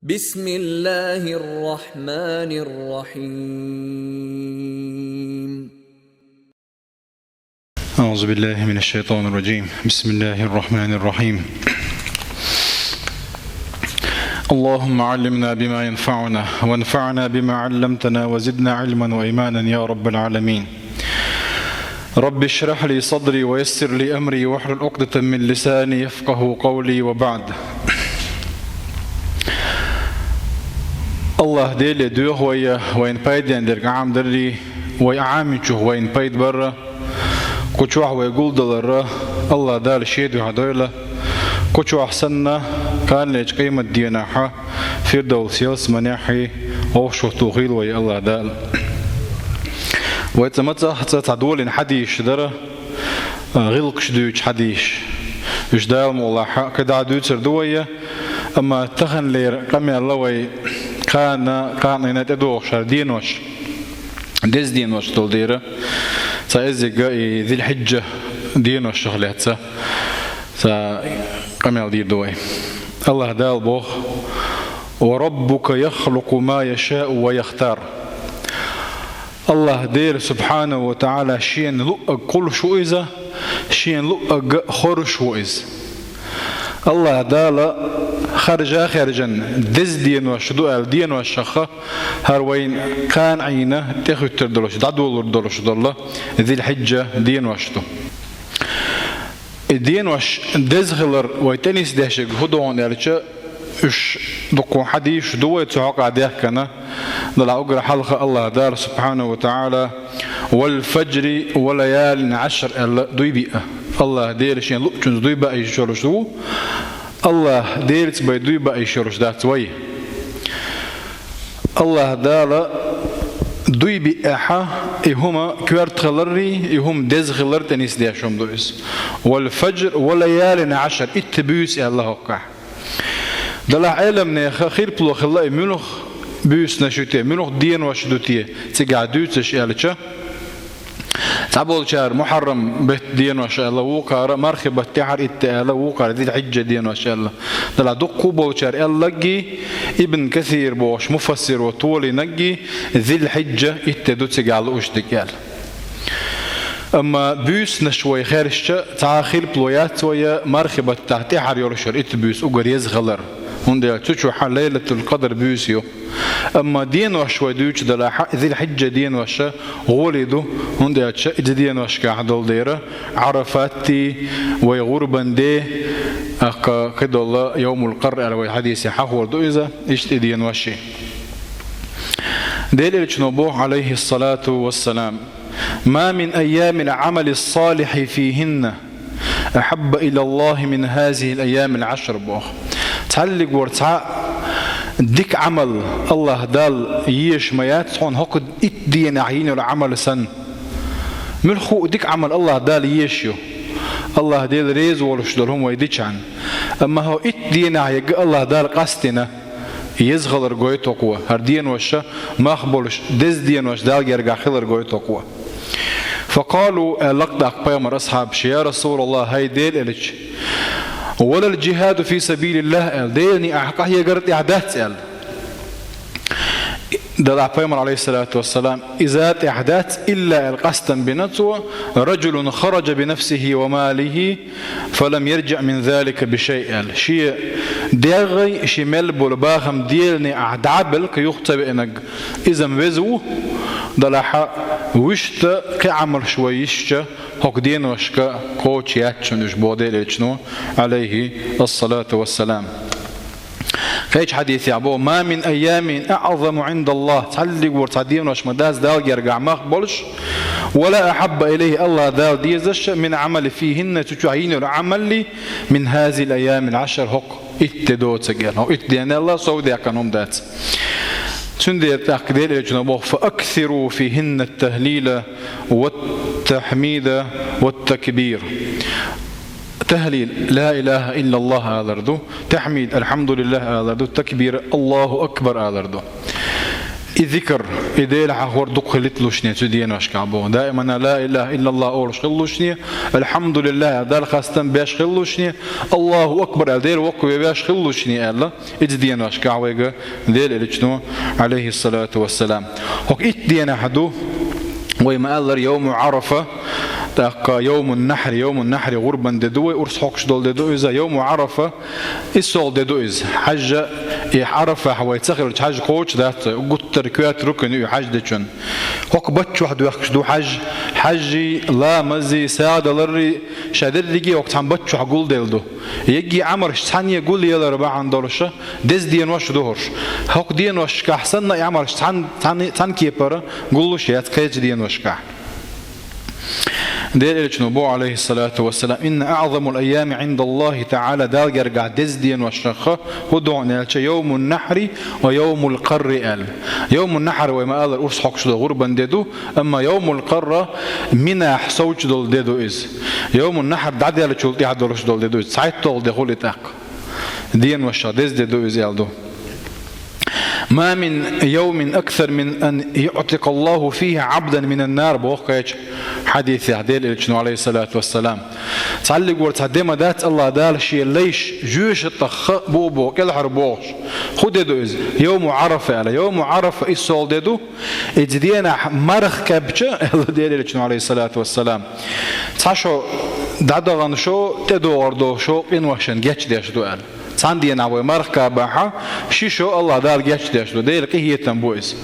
بسم الله الرحمن الرحيم. أعوذ بالله من الشيطان الرجيم. بسم الله الرحمن الرحيم. اللهم علمنا بما ينفعنا وانفعنا بما علمتنا وزدنا علما وإيمانا يا رب العالمين. رب اشرح لي صدري ويسر لي أمري واحلل عقدة من لساني يفقه قولي وبعد. الله ديلي دوه وين بايد يندرق عام دري ويعامجه وين بايد برا كوشوح ويقول دلرا الله دال شيد وهدويله كوشوح سنة كان ليش قيمة ديناحة في الدولسيوس مناحي وشو توغيل وي الله دال ويتمتع تعدول حديش درا غلق شدوش حديش وش دال مولاحة كدا عدود سردوية أما تخن لي قمي الله وي كان ينتدو شردين وش ديز دين وش تلديره سأزق ذي الحجة دين وش شغلاتها سأقمي دير دوي الله دال بوخ وربك يخلق ما يشاء ويختار. الله دير سبحانه وتعالى شين لؤق كل شو إذا شين لؤق خور شو إذا الله دال خارجا دز دين وشدو دين وشخة هروين كان عينه تخيتر دلوش دعدول دلوش دله ذي الحجة دين وشتو الدين وش دز غلر ويتنيس دهشك هدوان يالشة إش دقو حديش دوه تعاق عديه كنا دل أقرأ حلقة الله دار سبحانه وتعالى والفجر وليال عشر دوي بيئة الله دير شين لقجن دوي بقى يشرشو الله ديرت بيدوي بقى يشرش دات وي الله دالا دوي بيئة إهما كوارت خلري إهم دز خلر تنيس ديشهم دويس والفجر وليال عشر اتبوس الله وقع دلا علم خير بلو خلا منخ بوس نشوتي منخ دين وشدوتي تقعدوتش يالچا تعبول شهر محرم بيت دين ما شاء الله وقار مرخبة تحر إتأله وقار ذي الحجة دين ما شاء الله دلا دقو بول شهر اللقي ابن كثير بوش مفسر وطولي نقي ذي الحجة إتدو تقال أشتكال أما بيس نشوي خيرشة تعاخير بلويات ويا مرخبة تحر يرشر إتبيس أقر يزغلر هندي تشوح ليلة القدر بيسيو أما دين وشوي دوش دلا ذي الحجة دين وشا غولدو هندي دين وش كعدل ديره عرفاتي ويغربا دي كده الله يوم القر على الحديث حفور دو إذا إيش دين وشي دليل نبوه عليه الصلاة والسلام ما من أيام العمل الصالح فيهن أحب إلى الله من هذه الأيام العشر بوخ تعلق ورتع ديك عمل الله دال يش ميات هون هكذا إدينا عين العمل سن ملخو ديك عمل الله دال يشيو الله دال ريز ورشدلهم ويديش عن أما هو إدينا يق الله دال قستنا يزغل رجوي تقوى هردين وشة ما خبرش دز دين وش دال يرجع خلر رجوي تقوى فقالوا لقدك بيامر أصحاب يا رسول الله هاي ديل إلش ولا الجهاد في سبيل الله ديني أحقه يقرد إعداد قال دلع بيامر عليه الصلاة والسلام إذا إعداد إلا القسطن بنتوى رجل خرج بنفسه وماله فلم يرجع من ذلك بشيء قال شيء داغي شمال بولباخم ديلني أعدابل كيختب إنك إذا مبزو دلع وشت كعمل شويشت هك دين وشكا قوتش ياتشنوش بوديليتشنو عليه الصلاة والسلام. فيش حديث يعبو ما من أيام أعظم عند الله تعلق ورتعدين وش مداز دال يرجع مقبلش ولا أحب إليه الله دال ديزش من عمل فيهن تشعين العمل من هذه الأيام العشر هك اتدو تجال هو اتدين الله سودي كانهم دات سندي تقدير الجنوب فأكثروا فيهن التهليل والتحميد والتكبير تهليل لا إله إلا الله آلردو تحميد الحمد لله آلردو تكبير الله أكبر آلردو الذكر إديل حور دخلت لوشني تدين واشكابو دائما لا إله إلا الله أورش خلوشني الحمد لله دال خاستن باش خلوشني الله أكبر ديل وقوي باش خلوشني الله إتدين واشكابو ديل الجنو عليه الصلاة والسلام هو إتدين حدو ويما الله يوم عرفة تاق يوم النحر غربا ددوي أرس حقش دول ددو إذا يوم عرفة السول ددو إذا حج عرفة حوي تسخر حج قوش ذات قلت تركيات ركن حج دشون حق بتش واحد يحكش دو حجي لا مزي سعد لري شادر رجي وقت عم بتش حقول دلدو يجي عمر ثانية يقول لي يلا ربع عن دولشة دز دين واش دهرش حق دين واش كحسن يعمر ثان كيبرة قول شيء تكيج دين واش كح دير الجنوبو عليه الصلاة والسلام إن أعظم الأيام عند الله تعالى دال جرجع دزدين والشخة ودعنا يوم النحر ويوم القر يوم النحر وما قال الأرس حقش غربا ددو أما يوم القر منح صوت دول ددو إز يوم النحر دعدي على شو تيحد دولش دول ددو ساعت دول دخول تاق دين والشا دزدو إز يالدو ما من يوم أكثر من أن يعتق الله فيه عبدا من النار بوقيت حديث عديل الجنو عليه الصلاة والسلام تعلق ورد هديما دات الله دال شيء ليش جوش الطخ بوبو كل حربوش خد دو إز يوم عرفة على يوم عرفة إسول دو إجدينا مرخ كبشة الله ديال الجنو عليه الصلاة والسلام تعشو دعدغن شو تدو وردو شو إن وشن جيش ديش دو قال عندي أنا ومركا بحا شو الله دار جاتش داشلو دير قهية تنبويس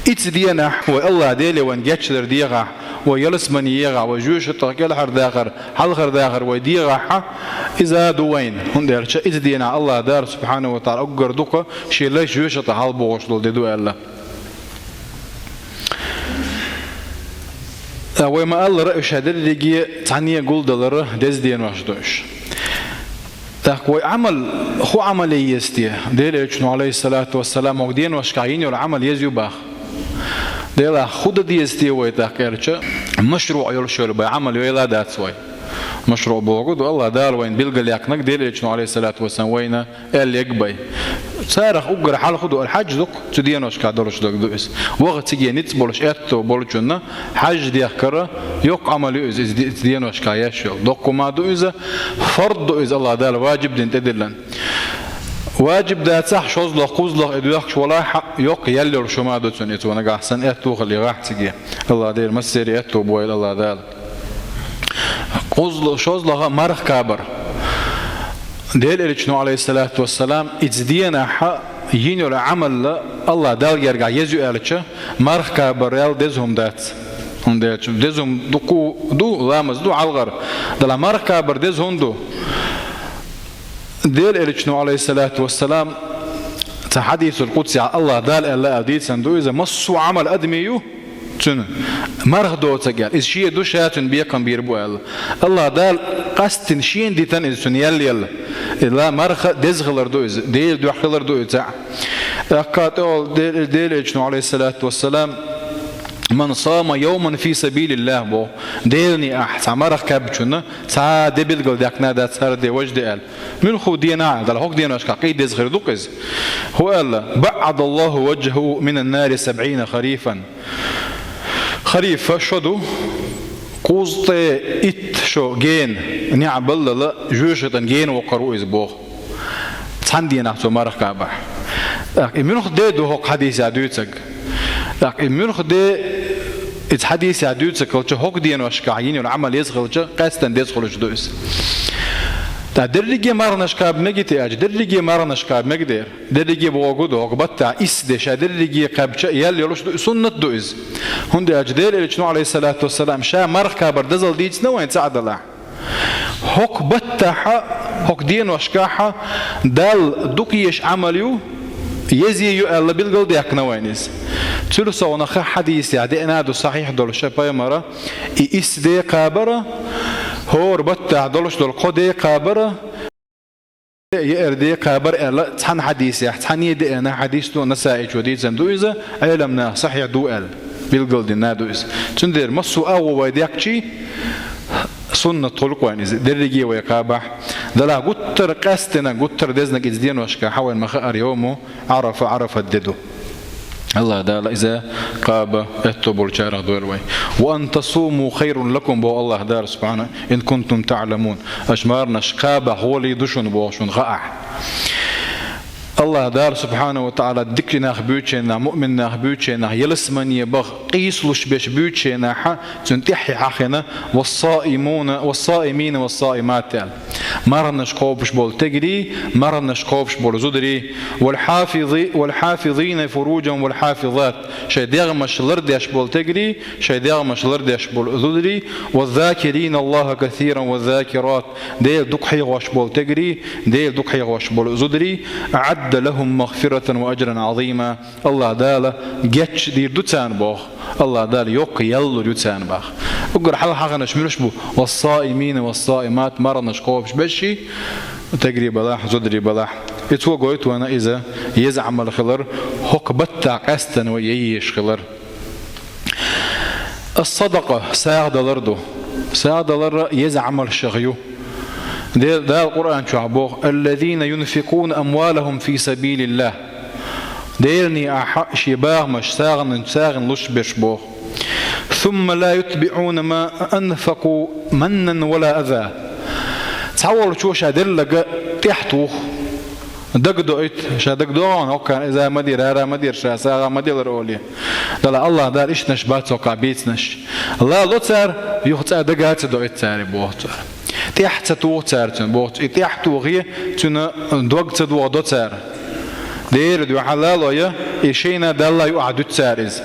إتدينا والله ديلي وان جاتشلر ديغا ويلس من يغا وجوش التقيل حر داخر حلخر داخر وديغا إذا دوين هندير إتدينا الله دار سبحانه وتعالى أقر دوكا شي ليش جوش التحال بوغشلو دي دو الله وما الله رأيش هذا اللي جي تعني قول دلره دز دين واشدوش تقوي عمل هو عمل يستيه ديل إجنو عليه الصلاة والسلام وقدين وشكاين والعمل يزيو باخ ديلا خود دي يستيه ويتاكيرش مشروع يرشل بعمل ويلا دات سوي مشروع بوجود والله دار وين بيلقى ليك نقدر إجنو عليه الصلاة والسلام وين اللي يقبي صارخ أقرأ حال خدو الحج دوك تدين وشكا دورش دوك دوس وقت تيجي نت بولش أتو بولشنا حج دي أخكرة يوق عمل يوز تدين وشكا يشيل دوك ما دو إذا فرض إذا الله دال واجب دين تدلن واجب ده صح شوز له قوز له إدوخش ولا حق يوق يلي شو ما دو تنيت وانا قاحسن أتو خلي راح تيجي الله دير مسيري أتو بويل الله دال قوز له شوز له مرخ كابر ديل إليشنو عليه الصلاة والسلام إتدينا حق ينو العمل الله دال يرجع يزو إليشة مرخ بريال دزهم دات هم دزهم دو لامز دو عالغر دلا مرخ بردزهم دو ديل إليشنو عليه الصلاة والسلام تحديث القدس الله دال الله أديت سندو إذا مصوا عمل أدميو تن مرخ دو تجار إذا شيء دو شاتن بيكم بيربو الله دال قاستن شين دي تن إذا يلا لا مرخ دزغلر دو إذا ديل دو حلر دو إذا أكاتول ديل إجنو عليه الصلاة والسلام من صام يوما في سبيل الله بو ديلني أحسن مرخ كابتشنا سا دبل قل داكنا دا صار دي وجد قال من خو دينا دل حق دينا أشكا قيد دزغر دو إذا هو قال بعد الله وجهه من النار 70 خريفا خريف شدو قوزت إت شو جين نعبل لا جوشة جين وقرؤ إزبوه تندي نحتو مرخ كعبة إمنخ ده دو حق حديث عدوتك إمنخ ده حديث عدوتك لش حق دين واشكعين والعمل يزغل قاستن دزغل جدوس درجة مرناش كاب مجتي أج درجة مرناش كاب مقدر درجة بوجود عقبتها إسدش درجة كاب يل يلوش سنة دوز هندي أجدال اللي عليه الصلاة والسلام شا مرخ كابر دزل ديتس نوين سعد الله هك بتها هك دين وشكاحة دال دقيش عمليو يزي الله بالقول ديك نوينز ثلث ونخ حديث عدينا دو صحيح دول شباب مرة إسدي كابرة هو ربط عدلش دول قدي قابرة يردي قابر ألا تحن حديث تحن يدي أنا حديث دو نسائج وديت زندو إذا علمنا صحيح دو أل بالقول دينا دو إذا تندير مصو أو ويديكشي سنة طلق وانيز درجي ويقابح دلا قطر قاستنا قطر دزنك إزدين وشكا حوال مخار يومو عرف الددو الله دال إذا قاب اتبول شارع دوروي وأن تصوموا خير لكم بو الله دار سبحانه إن كنتم تعلمون أشمارنا شقابة هولي دشون بوشون غاع الله دار سبحانه وتعالى ذكرنا خبوتشنا مؤمننا خبوتشنا يلسمن يبغ قيسلوش بيش بوتشنا ح تنتحي حقنا والصائمين والصائمات مرنا شقوبش بول تجري مرنا شقوبش بول زدري والحافظين فروجهم والحافظات شي ديغ مش لرديش بول تجري شي ديغ مش لرديش بول زدري والذاكرين الله كثيرا والذاكرات ديل دقحي غوش بول تجري ديل دقحي غوش بول زدري أعد لهم مغفرة وأجرا عظيما الله دال جتش دير دوتان باخ الله دال يوق يلو دوتان باخ اقر حل حقنا شملش بو والصائمين والصائمات مرنا شقوبش بشي تجري بلاح زدري بلاح اتوا قويت وانا اذا يزعم الخلر هوك بتاع قستن وييش خلر الصدقة ساعد لردو ساعد لر يزعم الشغيو ده القرآن شعبوه الذين ينفقون أموالهم في سبيل الله ديرني أحق شباه مش ساغن لش بشبوه ثم لا يتبعون ما أنفقوا منا ولا أذى تصور شو شادر لقى تحتوه دق دويت شادق دوان هكان إذا مدير هذا مدير شاسا مدير الأولية دلا الله دار إيش نشبات سوكا بيتنش الله لو تار يخطأ دقات دويت تاري بوهتار تحت توتر تن بوت تحت وغيه تن دوغت دو دوتر دير دو حلال يا يشينا دلا يقعد تسارز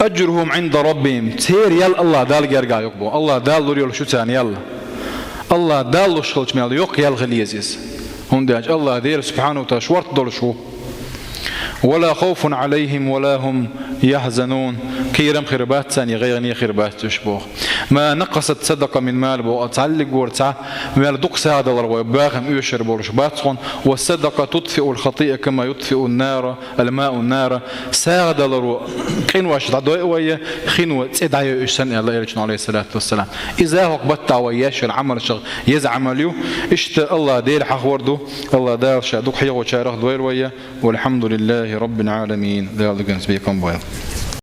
اجرهم عند ربهم تير يل الله دال يرجع يقبو الله دال يل شو ثاني يلا الله دال شغلت مال يق يل غليزيز هم داج الله دير سبحانه وتعالى شورت دول شو ولا خوف عليهم ولا هم يحزنون كيرم خربات ثاني غيرني خربات تشبوه ما نقصت صدقة من مال بو أتعلق ورتع مال دق ساعد الله ويباهم يشرب ورشباتهم والصدقة تطفئ الخطيئة كما يطفئ النار الماء النار ساعد الله خين واش دعوة ويا خين وتدعي يسن الله يرجع عليه الصلاة والسلام إذا هو بتع وياش العمل شغ يزعم له إشت الله دير حق ورده الله دار شادوك حيو وشارخ دوير ويا والحمد لله رب العالمين ذلك نسبيكم بويا